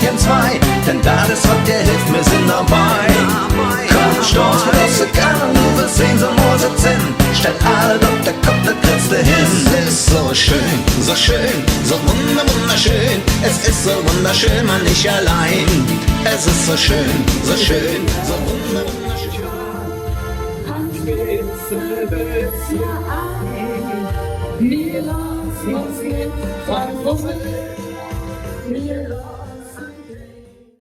gern zwei, denn da das hat der hilft, wir sind dabei. Komm, Stoß, wir lassen gerne, du willst sehen, so muss es hin. Stell alle auf der Kopf, da kriegst du hin. Es ist so schön, so schön, so wunderschön. Es ist so wunderschön, man nicht allein. Es ist so schön, so schön, so wunderschön. Wir lassen uns nicht verwundeln. Wir lassen